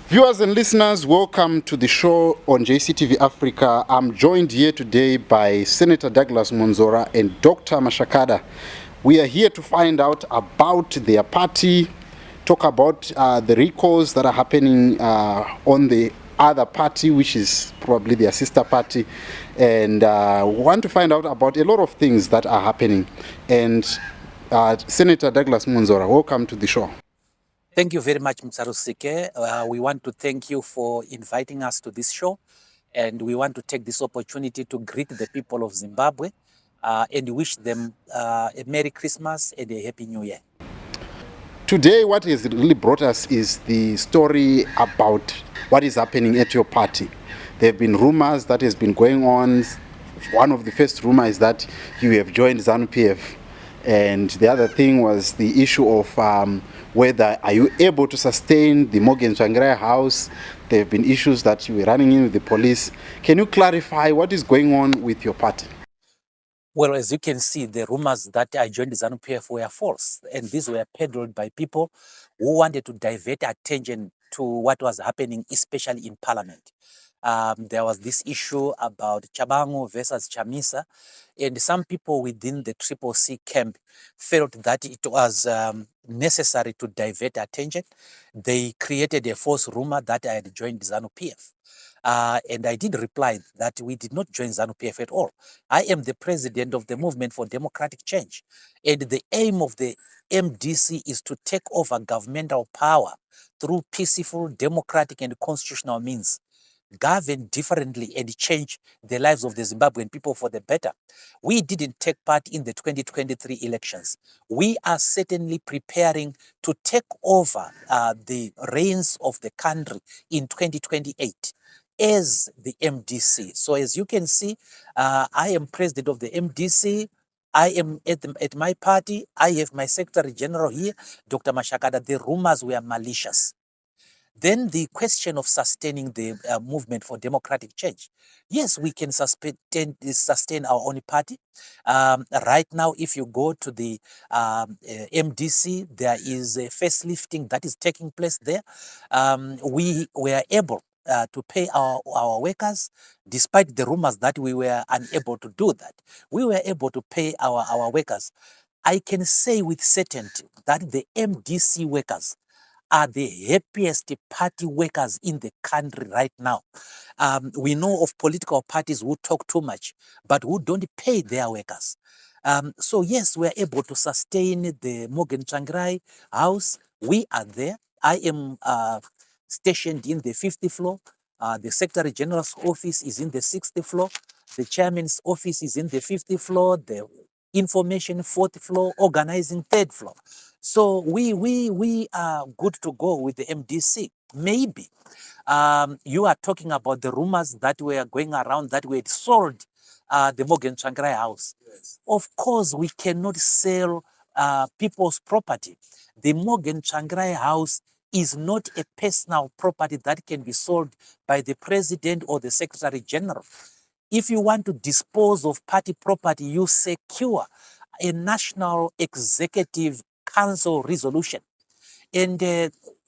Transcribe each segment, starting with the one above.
Viewers and listeners, welcome to the show on JCTV Africa. I'm joined here today by Senator Douglas Mwonzora and Dr. Mashakada. We are here to find out about their party, talk about the recalls that are happening on the other party, which is probably their sister party, and we want to find out about a lot of things that are happening. And Senator Douglas Mwonzora, welcome to the show. Thank you very much, Mtsarusike. We want to thank you for inviting us to this show, and we want to take this opportunity to greet the people of Zimbabwe and wish them a Merry Christmas and a Happy New Year. Today, what has really brought us is the story about what is happening at your party. There have been rumors that has been going on. One of the first rumors is that you have joined ZANU PF. And the other thing was the issue of whether are you able to sustain the Morgan Tsvangirai house. There have been issues that you were running in with the police. Can you clarify what is going on with your party? Well, as you can see, the rumors that I joined the ZANU PF were false, and these were peddled by people who wanted to divert attention to what was happening, especially in Parliament. There was this issue about Tshabangu versus Chamisa, and some people within the CCC camp felt that it was necessary to divert attention. They created a false rumor that I had joined ZANU PF. And I did reply that we did not join ZANU PF at all. I am the president of the Movement for Democratic Change. And the aim of the MDC is to take over governmental power through peaceful, democratic, and constitutional means, govern differently and change the lives of the Zimbabwean people for the better. We didn't take part in the 2023 elections. We are certainly preparing to take over the reins of the country in 2028 as the MDC. So as you can see, I am president of the MDC. I am at my party. I have my Secretary General here, Dr. Mashakada. The rumors were malicious. Then the question of sustaining the movement for democratic change. Yes, we can sustain our own party. Right now, if you go to the MDC, there is a facelifting that is taking place there. We were able to pay our workers, despite the rumors that we were unable to do that. We were able to pay our workers. I can say with certainty that the MDC workers are the happiest party workers in the country right now. We know of political parties who talk too much, but who don't pay their workers. So yes, we're able to sustain the Morgan Tsvangirai house. We are there. I am stationed in the 50th floor. The Secretary General's office is in the 60th floor. The Chairman's office is in the 50th floor. The information 4th floor, organizing 3rd floor. So we are good to go with the MDC. Maybe you are talking about the rumors that were going around that we had sold the Morgan Tsvangirai house. Yes. Of course, we cannot sell people's property. The Morgan Tsvangirai house is not a personal property that can be sold by the president or the Secretary General. If you want to dispose of party property, you secure a National Executive Council resolution. And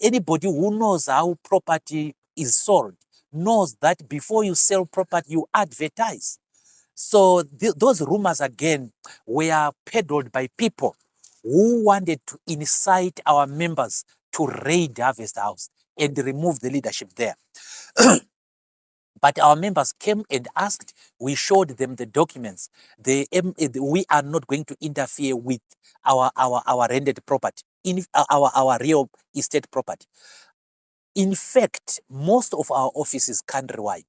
anybody who knows how property is sold knows that before you sell property, you advertise. So those rumors, again, were peddled by people who wanted to incite our members to raid Harvest House and remove the leadership there. But our members came and asked, we showed them the documents. We are not going to interfere with our rented property, our real estate property. In fact, most of our offices countrywide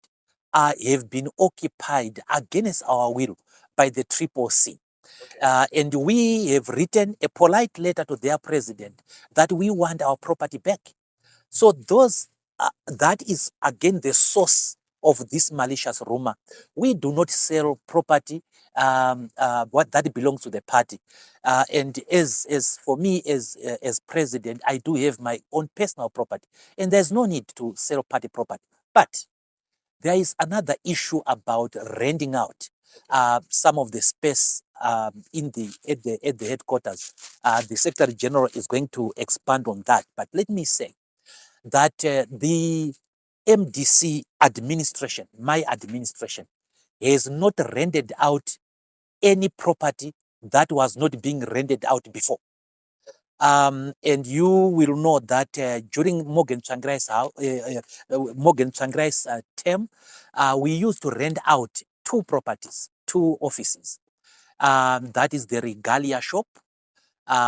have been occupied against our will by the CCC. Okay. And we have written a polite letter to their president that we want our property back. So that is again the source of this malicious rumor. We do not sell property what that belongs to the party. And as for me as president, I do have my own personal property, and there's no need to sell party property. But there is another issue about renting out some of the space at the headquarters. The Secretary General is going to expand on that. But let me say, that the MDC administration, my administration, has not rented out any property that was not being rented out before. And you will know that during Morgan Tsvangirai's term, we used to rent out two properties, two offices. That is the Regalia shop,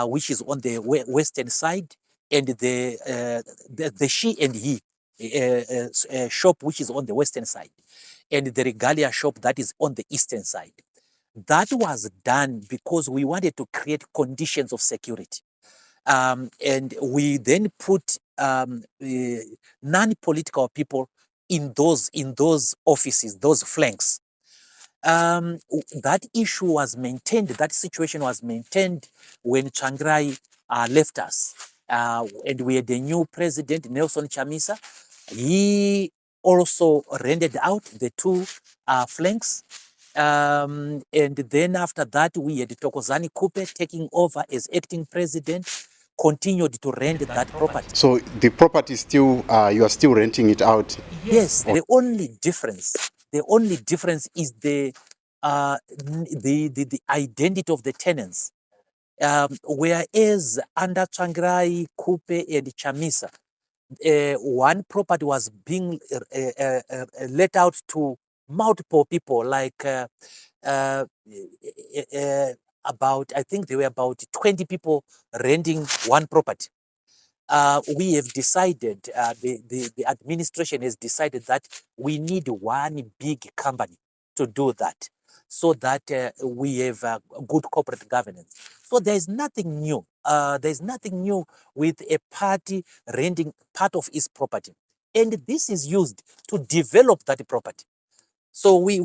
which is on the western side, and the She and He shop, which is on the western side, and the Regalia shop that is on the eastern side. That was done because we wanted to create conditions of security. And we then put non-political people in those offices, those flanks. That issue was maintained, that situation was maintained when Tsvangirai left us. And we had a new president, Nelson Chamisa. He also rented out the two flanks. And then after that, we had Thokozani Kupe taking over as acting president, continued to rent that property. So the property still, you are still renting it out? Yes, the only difference is the identity of the tenants. Whereas under Tsvangirai, Kupe, and Chamisa, one property was being let out to multiple people, like about, I think there were about 20 people renting one property. We have decided, the administration has decided that we need one big company to do that, so that we have good corporate governance. So there's nothing new. There's nothing new with a party renting part of its property. And this is used to develop that property. So we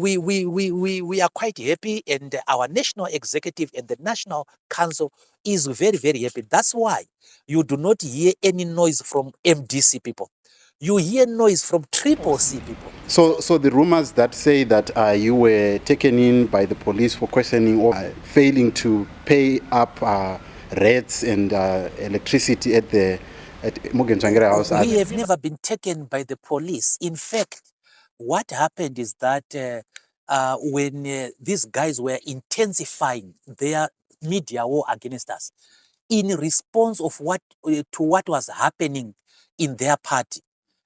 are quite happy, and our national executive and the national council is very, very happy. That's why you do not hear any noise from MDC people. You hear noise from Triple C people. So the rumors that say that you were taken in by the police for questioning or failing to pay up rates and electricity at Morgan Tsvangirai House. We have never been taken by the police. In fact, what happened is that when these guys were intensifying their media war against us, in response of to what was happening in their party,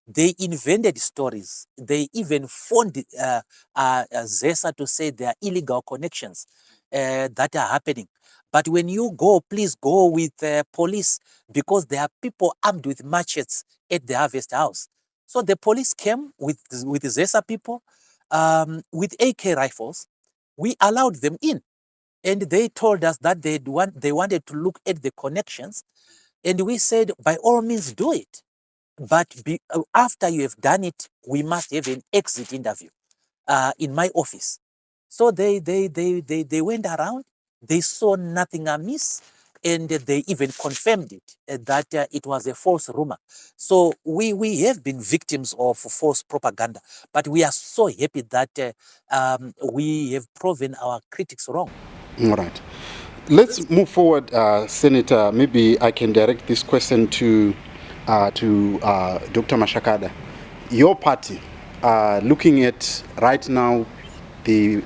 they invented stories. They even phoned ZESA to say there are illegal connections that are happening. But when you go, please go with police, because there are people armed with machetes at the Harvest House. So the police came with ZESA people, with AK rifles. We allowed them in, and they told us that they wanted to look at the connections, and we said, by all means, do it. But after you have done it, we must have an exit interview in my office. So they went around. They saw nothing amiss, and they even confirmed it, that it was a false rumor. So we have been victims of false propaganda, but we are so happy that we have proven our critics wrong. All right. Let's move forward, Senator. Maybe I can direct this question to Dr. Mashakada. Your party, looking at right now the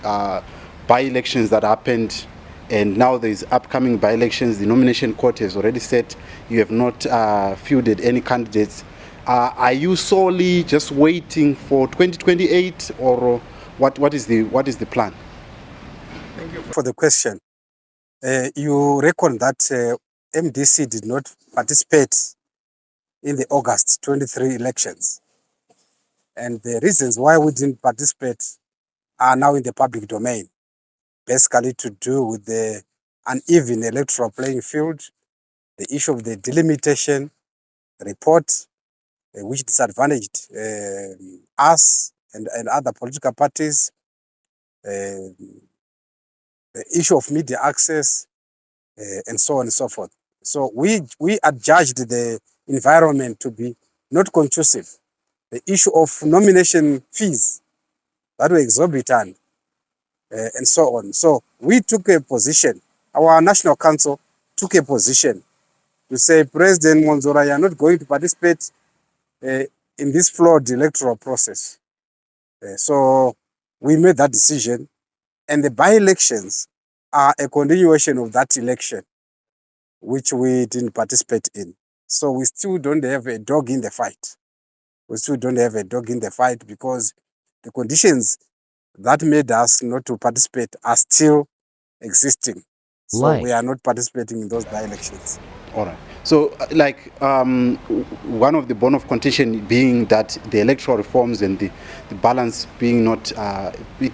by-elections that happened, and now there's upcoming by-elections, the nomination court has already said you have not fielded any candidates. Are you solely just waiting for 2028, or what is the plan? Thank you for the question. You reckon that MDC did not participate in the August 23 elections. And the reasons why we didn't participate are now in the public domain. Basically to do with the uneven electoral playing field, the issue of the delimitation report, which disadvantaged us and other political parties, the issue of media access, and so on and so forth. So we adjudged the environment to be not conducive. The issue of nomination fees that were exorbitant, and so on. So we took a position, our National Council took a position to say, President Mwonzora, you are not going to participate uh, in this flawed electoral process. So we made that decision, and the by-elections are a continuation of that election, which we didn't participate in. So we still don't have a dog in the fight. We still don't have a dog in the fight because the conditions that made us not to participate are still existing. So we are not participating in those by-elections. All right. So, one of the bone of contention being that the electoral reforms and the balance being not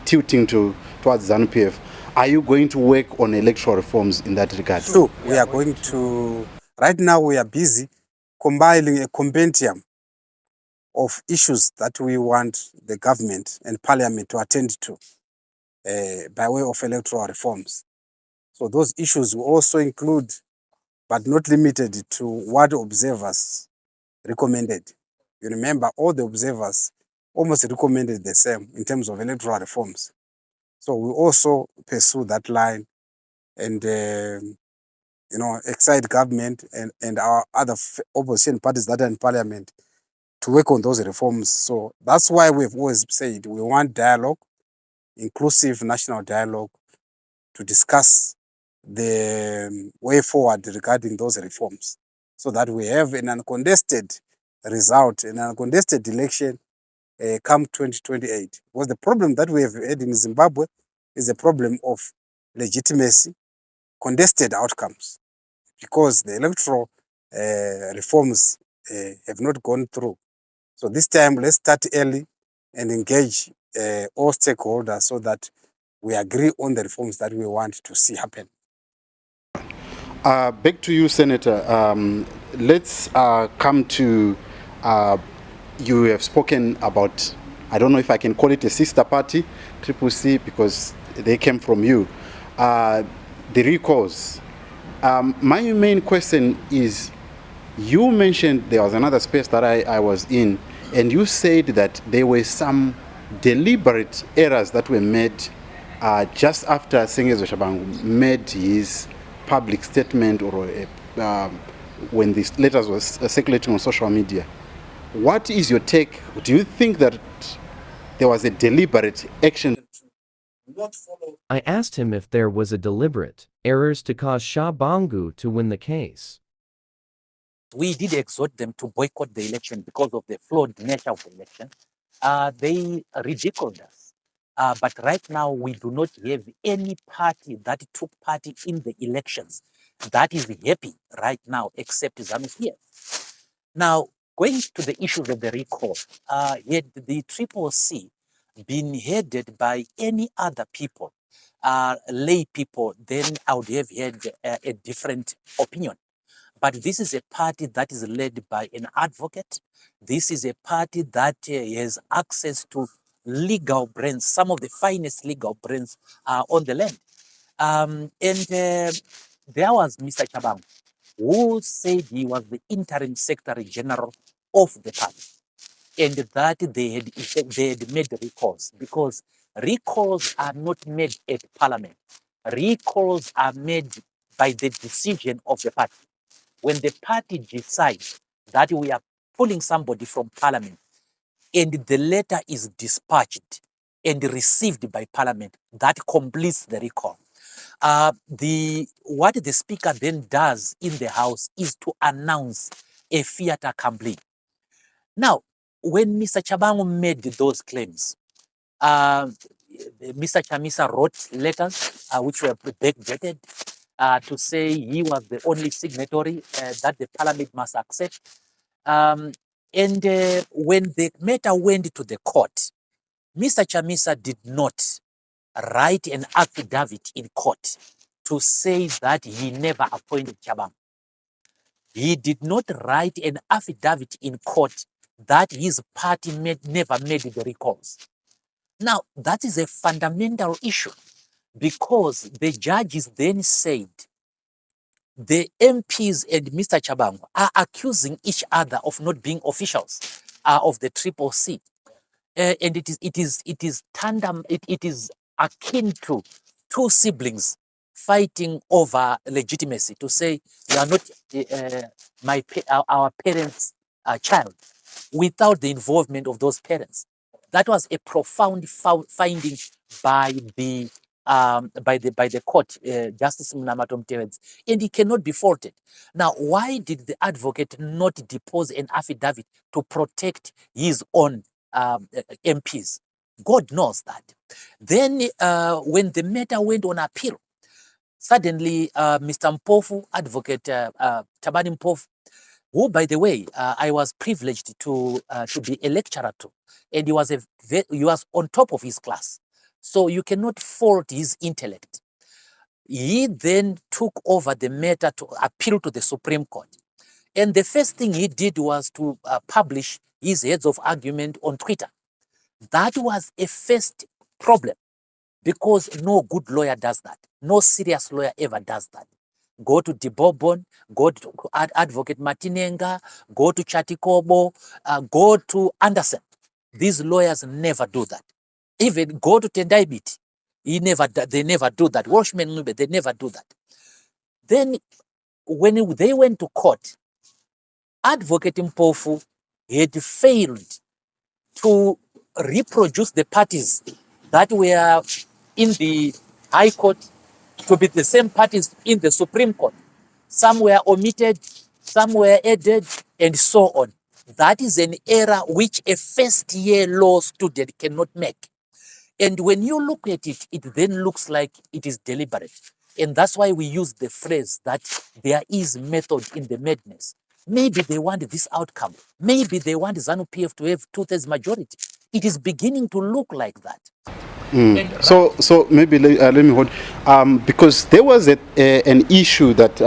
tilting towards ZANU PF. Are you going to work on electoral reforms in that regard? Sure. We are going to. Right now, we are busy compiling a compendium of issues that we want the government and parliament to attend to by way of electoral reforms. So those issues will also include, but not limited to, what observers recommended. You remember, all the observers almost recommended the same in terms of electoral reforms. So we also pursue that line and excite government and our other opposition parties that are in parliament to work on those reforms. So that's why we've always said we want dialogue, inclusive national dialogue, to discuss the way forward regarding those reforms, so that we have an uncontested result, an uncontested election come 2028. Because the problem that we have had in Zimbabwe is a problem of legitimacy, contested outcomes, because the electoral reforms have not gone through. So this time, let's start early and engage all stakeholders so that we agree on the reforms that we want to see happen. Back to you, Senator. Let's come to, you have spoken about, I don't know if I can call it a sister party, Triple C, because they came from you. The recalls. My main question is, you mentioned there was another space that I was in, and you said that there were some deliberate errors that were made just after Sengezo Tshabangu made his public statement, or when these letters was circulating on social media. What is your take? Do you think that there was a deliberate action? I asked him if there was a deliberate errors to cause Tshabangu to win the case. We did exhort them to boycott the election because of the flawed nature of the election. They ridiculed us. But right now, we do not have any party that took part in the elections that is happy right now, except ZANU PF. Now, going to the issue of the recall, had the Triple C been headed by any other people, lay people, then I would have had a different opinion. But this is a party that is led by an advocate. This is a party that has access to legal brains, some of the finest legal brains on the land. There was Mr. Tshabangu, who said he was the interim secretary general of the party, and that they had made recalls, because recalls are not made at parliament. Recalls are made by the decision of the party. When the party decides that we are pulling somebody from parliament, and the letter is dispatched and received by parliament, that completes the recall. What the speaker then does in the house is to announce a fiat accompli. Now, when Mr. Tshabangu made those claims, Mr. Chamisa wrote letters which were backdated to say he was the only signatory that the parliament must accept. When the matter went to the court, Mr. Chamisa did not write an affidavit in court to say that he never appointed Tshabangu. He did not write an affidavit in court that his party never made the recalls. Now, that is a fundamental issue, because the judges then said the MPs and Mr. Tshabangu are accusing each other of not being officials of the Triple C. And it is tandem, it is akin to two siblings fighting over legitimacy, to say you are not our parents' child. without the involvement of those parents. That was a profound finding by the court, Justice Mnamato Mtewens, and it cannot be faulted. Now, why did the advocate not depose an affidavit to protect his own MPs? God knows that. Then, when the matter went on appeal, suddenly Mr. Mpofu, Advocate Tabani Mpofu, who, by the way, I was privileged to be a lecturer to, and he was on top of his class. So you cannot fault his intellect. He then took over the matter to appeal to the Supreme Court. And the first thing he did was to publish his heads of argument on Twitter. That was a first problem, because no good lawyer does that. No serious lawyer ever does that. Go to Dibobon, go to Advocate Martinenga, go to Chatikobo, go to Anderson. These lawyers never do that. Even go to Tendaibit, they never do that. Watchmen Nube, they never do that. Then when they went to court, Advocate Mpofu had failed to reproduce the parties that were in the High Court to be the same parties in the Supreme Court. Some were omitted, some were added, and so on. That is an error which a first-year law student cannot make. And when you look at it, it then looks like it is deliberate. And that's why we use the phrase that there is method in the madness. Maybe they want this outcome. Maybe they want ZANU PF to have 2/3 majority. It is beginning to look like that. So maybe let me hold, because there was an issue that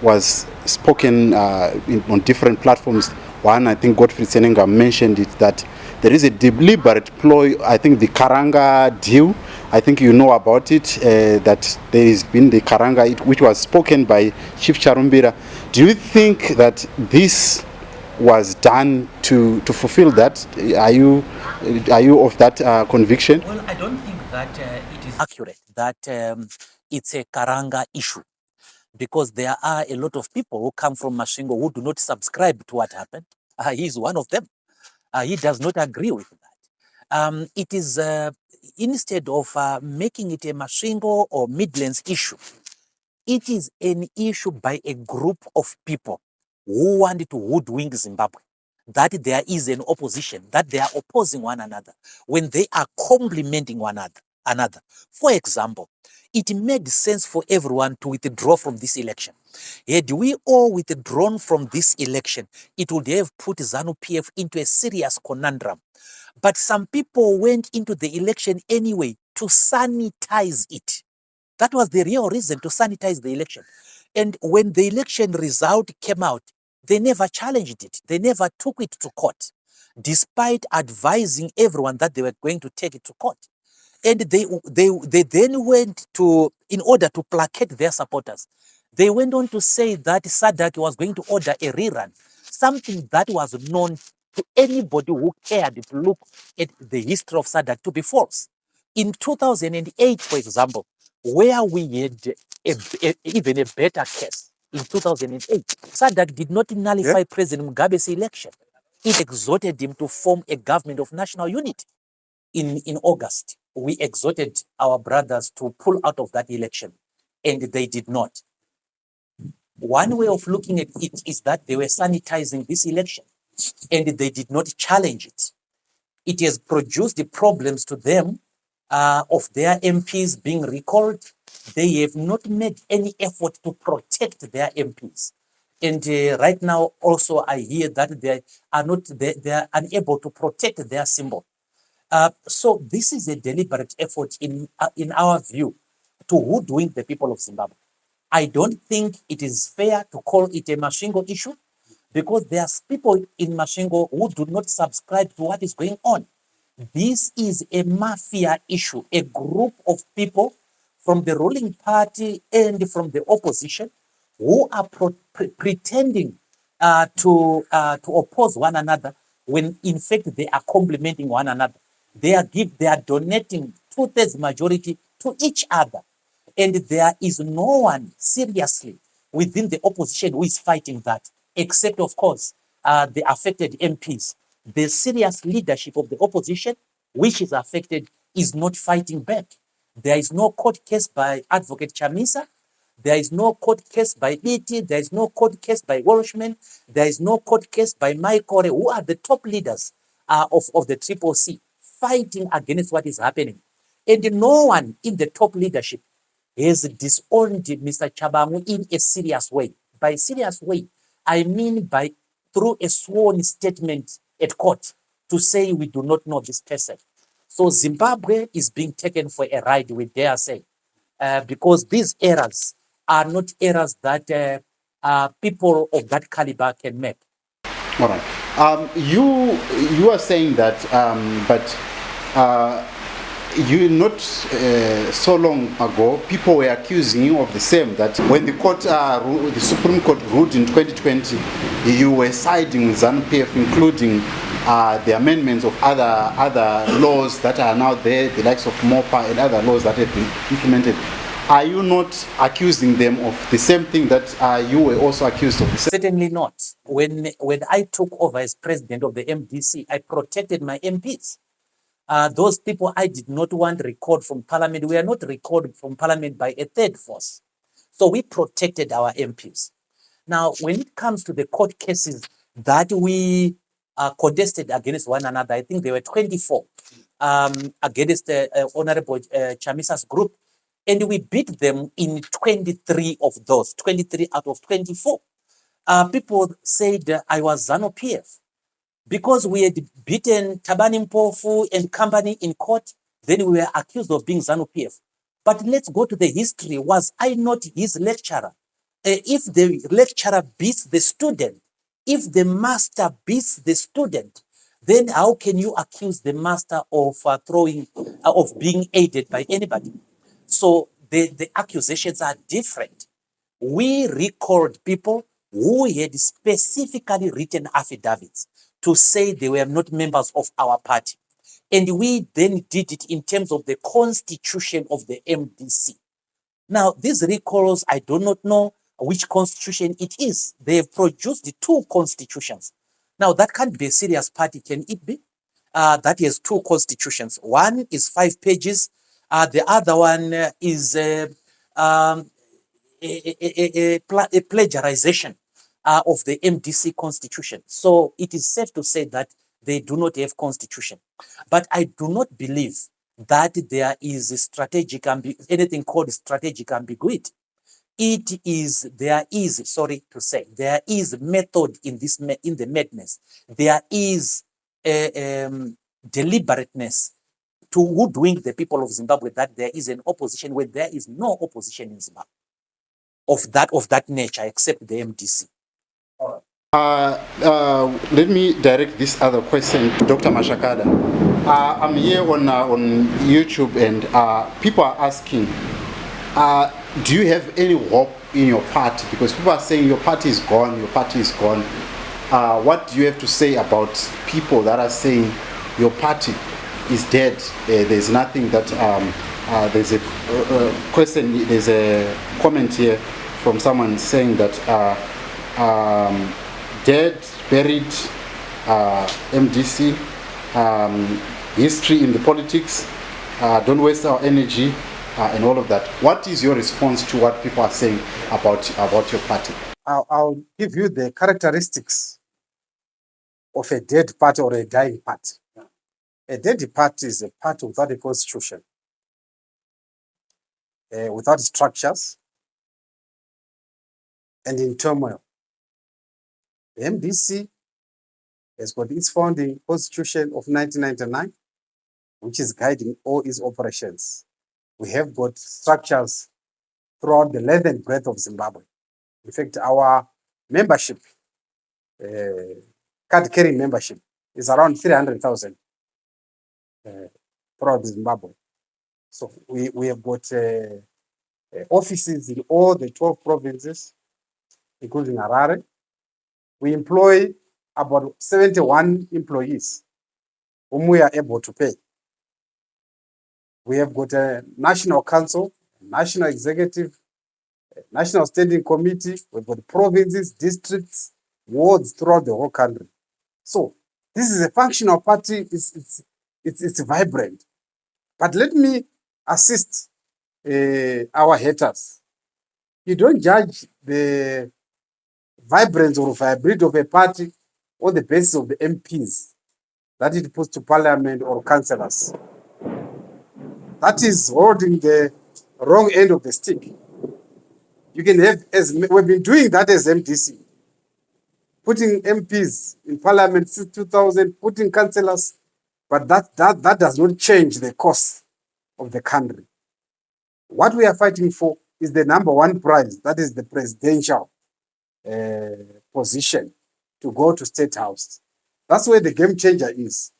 was spoken on different platforms. One, I think Godfrey Senenga mentioned it, that there is a deliberate ploy. I think the Karanga deal, I think you know about it, that there has been the Karanga, which was spoken by Chief Charumbira. Do you think that this was done to fulfill that? Are you of that conviction? Well, I don't think that it is accurate that it's a Karanga issue, because there are a lot of people who come from Mashingo who do not subscribe to what happened. He's one of them. He does not agree with that. It is instead of making it a Mashingo or Midlands issue, it is an issue by a group of people who want to hoodwink Zimbabwe, that there is an opposition, that they are opposing one another when they are complementing one another. For example, it made sense for everyone to withdraw from this election. Had we all withdrawn from this election, it would have put ZANU PF into a serious conundrum. But some people went into the election anyway to sanitize it. That was the real reason, to sanitize the election. And when the election result came out, they never challenged it. They never took it to court, despite advising everyone that they were going to take it to court. And they then went to, in order to placate their supporters, they went on to say that SADC was going to order a rerun, something that was known to anybody who cared to look at the history of SADC to be false. In 2008, for example, where we had even a better case, in 2008, SADC did not nullify President Mugabe's election. It exhorted him to form a government of national unity. In August, we exhorted our brothers to pull out of that election, and they did not. One way of looking at it is that they were sanitizing this election, and they did not challenge it. It has produced the problems to them of their MPs being recalled. They have not made any effort to protect their MPs. And right now, also, I hear that they are unable to protect their symbol. So this is a deliberate effort in our view to hoodwink the people of Zimbabwe. I don't think it is fair to call it a Mashingo issue, because there are people in Mashingo who do not subscribe to what is going on. This is a mafia issue, a group of people from the ruling party and from the opposition who are pretending to oppose one another, when in fact they are complementing one another. They are donating 2/3 majority to each other. And there is no one seriously within the opposition who is fighting that, except, of course, the affected MPs. The serious leadership of the opposition, which is affected, is not fighting back. There is no court case by Advocate Chamisa. There is no court case by BT. There is no court case by Walshman. There is no court case by Kore, who are the top leaders of the Triple C, fighting against what is happening. And no one in the top leadership has disowned Mr. Tshabangu in a serious way. By serious way, I mean by through a sworn statement at court to say we do not know this person. So Zimbabwe is being taken for a ride, we dare say, because these errors are not errors that people of that caliber can make. All right. You are saying that, but you not so long ago, people were accusing you of the same, that when the court, the Supreme Court ruled in 2020, you were siding with ZANU PF, including the amendments of other laws that are now there, the likes of MOPA and other laws that have been implemented. Are you not accusing them of the same thing that you were also accused of? Certainly not. When I took over as president of the MDC, I protected my MPs. Those people I did not want recalled from parliament were not recalled from parliament by a third force. So we protected our MPs. Now, when it comes to the court cases that we contested against one another, I think there were 24 against Honorable Chamisa's group, and we beat them in 23 of those, 23 out of 24. People said I was ZANU PF. Because we had beaten Tabani Mpofu and company in court, then we were accused of being ZANU PF. But let's go to the history. Was I not his lecturer? If the lecturer beats the student, if the master beats the student, then how can you accuse the master of of being aided by anybody? So the accusations are different. We recalled people who had specifically written affidavits to say they were not members of our party. And we then did it in terms of the constitution of the MDC. Now, these recalls, I do not know which constitution it is. They have produced the two constitutions. Now, that can't be a serious party, can it be? That has two constitutions. One is 5 pages. The other one is a plagiarization of the MDC constitution. So it is safe to say that they do not have constitution. But I do not believe that there is a strategic anything called strategic ambiguity. There is method in this, in the madness. There is deliberateness to hoodwink the people of Zimbabwe that there is an opposition when there is no opposition in Zimbabwe of that nature except the MDC. Let me direct this other question to Dr. Mashakada. I'm here on YouTube, and people are asking, do you have any hope in your party? Because people are saying your party is gone, your party is gone. What do you have to say about people that are saying your party is dead? There's nothing that, there's a question, there's a comment here from someone saying that dead, buried, MDC, history in the politics, don't waste our energy, and all of that. What is your response to what people are saying about your party? I'll give you the characteristics of a dead party or a dying party. A dead party is a party without a constitution, without structures, and in turmoil. The MDC has got its founding constitution of 1999, which is guiding all its operations. We have got structures throughout the length and breadth of Zimbabwe. In fact, our membership, card-carrying membership, is around 300,000 throughout Zimbabwe. So we have got offices in all the 12 provinces, including Harare. We employ about 71 employees whom we are able to pay. We have got a national council, national executive, national standing committee. We've got provinces, districts, wards throughout the whole country. So this is a functional party. It's vibrant. But let me assist our haters. You don't judge the vibrance or viability of a party on the basis of the MPs that it puts to parliament or councillors. That is holding the wrong end of the stick. You can have, as we've been doing that as MDC, putting MPs in parliament since 2000, putting councillors, but that does not change the course of the country. What we are fighting for is the number one prize, that is the presidential position to go to State House. That's where the game changer is.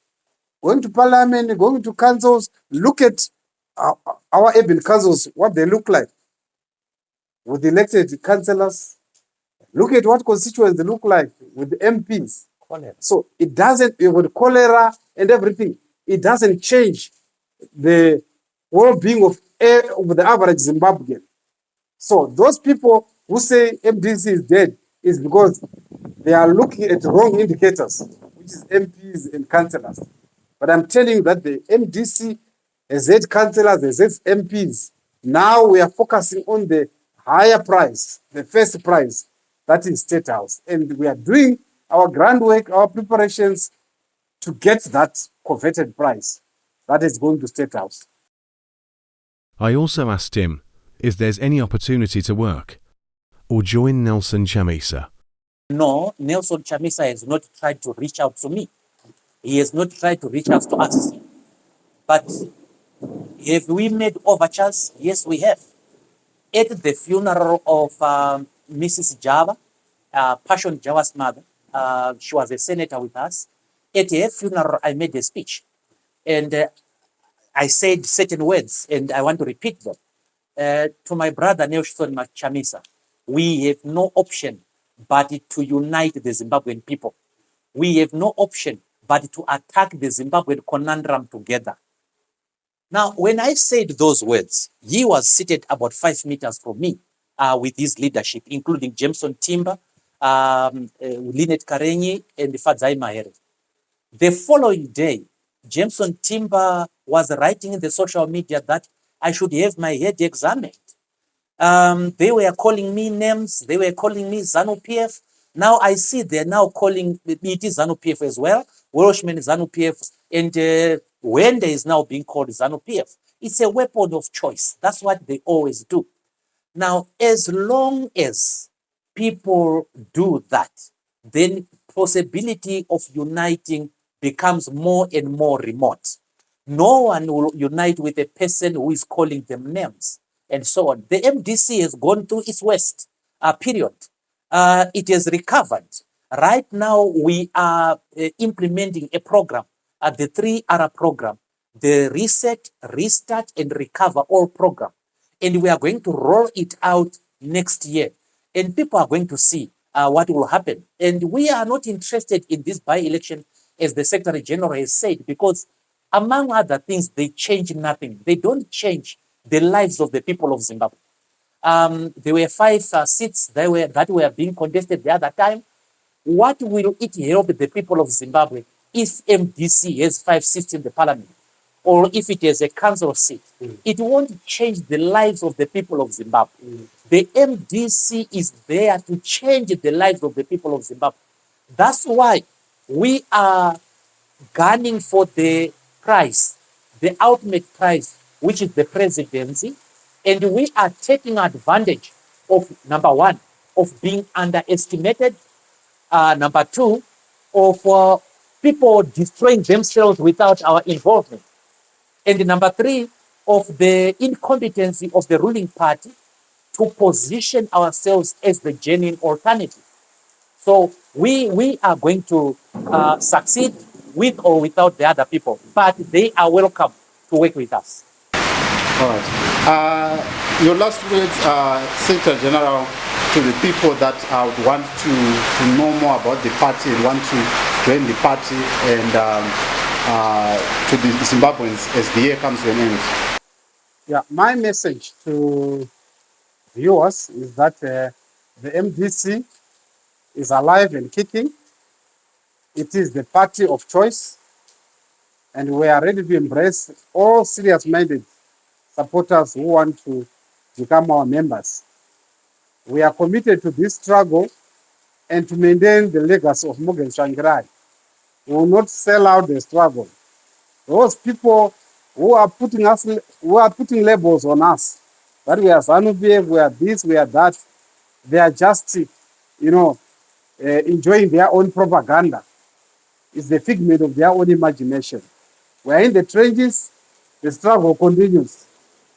Going to parliament, going to councils, look at our urban councils, what they look like with elected councillors. Look at what constituents they look like with the MPs. Cholera. So it doesn't, with cholera and everything, it doesn't change the well-being of the average Zimbabwean. So those people who say MDC is dead is because they are looking at wrong indicators, which is MPs and councillors. But I'm telling you that the MDC has had councillors, has had MPs. Now we are focusing on the higher prize, the first prize, that is State House. And we are doing our groundwork, our preparations to get that coveted prize that is going to State House. I also asked him if there's any opportunity to work or join Nelson Chamisa. No, Nelson Chamisa has not tried to reach out to me. He has not tried to reach out to us. But have we made overtures? Yes, we have. At the funeral of Mrs. Java, Passion Java's mother, she was a senator with us. At her funeral, I made a speech. And I said certain words, and I want to repeat them. To my brother Nelson Chamisa, we have no option but to unite the Zimbabwean people. We have no option but to attack the Zimbabwean conundrum together. Now, when I said those words, he was seated about 5 meters from me with his leadership, including Jameson Timber, Linet Karenyi, and Fadzai Mahere. The following day, Jameson Timber was writing in the social media that I should have my head examined. They were calling me names. They were calling me ZANU PF. Now I see they're now calling it ZANU PF as well. Welshman ZANU PF. And Wende is now being called ZANU PF. It's a weapon of choice. That's what they always do. Now, as long as people do that, then possibility of uniting becomes more and more remote. No one will unite with a person who is calling them names and so on. The MDC has gone through its worst period. It has recovered. Right now, we are implementing a program, the 3R program, the Reset, Restart, and Recover all program. And we are going to roll it out next year. And people are going to see what will happen. And we are not interested in this by-election, as the Secretary General has said, because among other things, they change nothing. They don't change the lives of the people of Zimbabwe. There were 5 seats that were being contested the other time. What will it help the people of Zimbabwe if MDC has 5 seats in the parliament, or if it has a council seat? It won't change the lives of the people of Zimbabwe. The MDC is there to change the lives of the people of Zimbabwe. That's why we are gunning for the prize, the ultimate prize, which is the presidency. And we are taking advantage of, number one, of being underestimated. Number two, of people destroying themselves without our involvement. And number three, of the incompetency of the ruling party to position ourselves as the genuine alternative. So we are going to succeed with or without the other people, but they are welcome to work with us. All right. Your last words, Secretary General, to the people that would want to know more about the party and want to join the party, and to the Zimbabweans as the year comes to an end. Yeah, my message to viewers is that the MDC is alive and kicking. It is the party of choice, and we are ready to embrace all serious-minded supporters who want to become our members. We are committed to this struggle and to maintain the legacy of Morgan Tsvangirai. We will not sell out the struggle. Those people who are putting labels on us, that we are ZANU PF, we are this, we are that, they are just, enjoying their own propaganda. It's the figment of their own imagination. We are in the trenches, the struggle continues.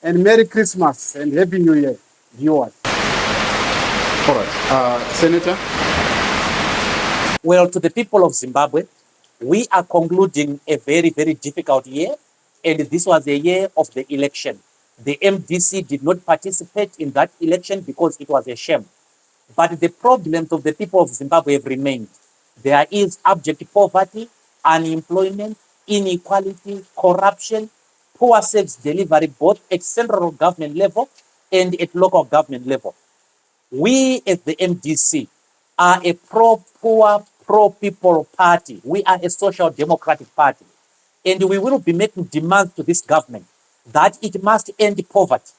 And Merry Christmas and Happy New Year, viewers. All right. Senator? Well, to the people of Zimbabwe, we are concluding a very, very difficult year, and this was a year of the election. The MDC did not participate in that election because it was a shame. But the problems of the people of Zimbabwe have remained. There is abject poverty, unemployment, inequality, corruption, poor service delivery, both at central government level and at local government level. We as the MDC are a pro-poor, pro-people party. We are a social democratic party. And we will be making demands to this government that it must end poverty,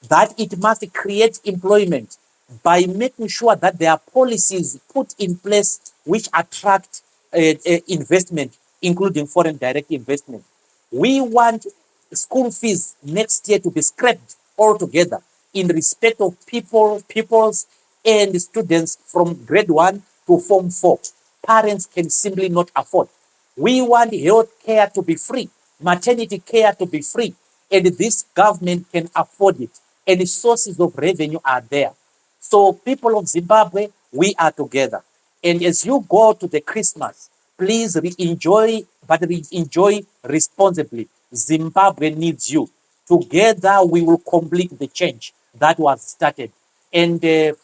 that it must create employment by making sure that there are policies put in place which attract investment, including foreign direct investment. We want school fees next year to be scrapped altogether in respect of pupils and students from grade 1 to form 4. Parents can simply not afford. We want health care to be free, maternity care to be free, and this government can afford it, and the sources of revenue are there. So people of Zimbabwe, we are together. And as you go to the Christmas, please enjoy, but enjoy responsibly. Zimbabwe needs you. Together, we will complete the change that was started. And there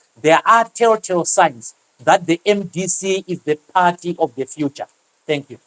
are telltale signs that the MDC is the party of the future. Thank you.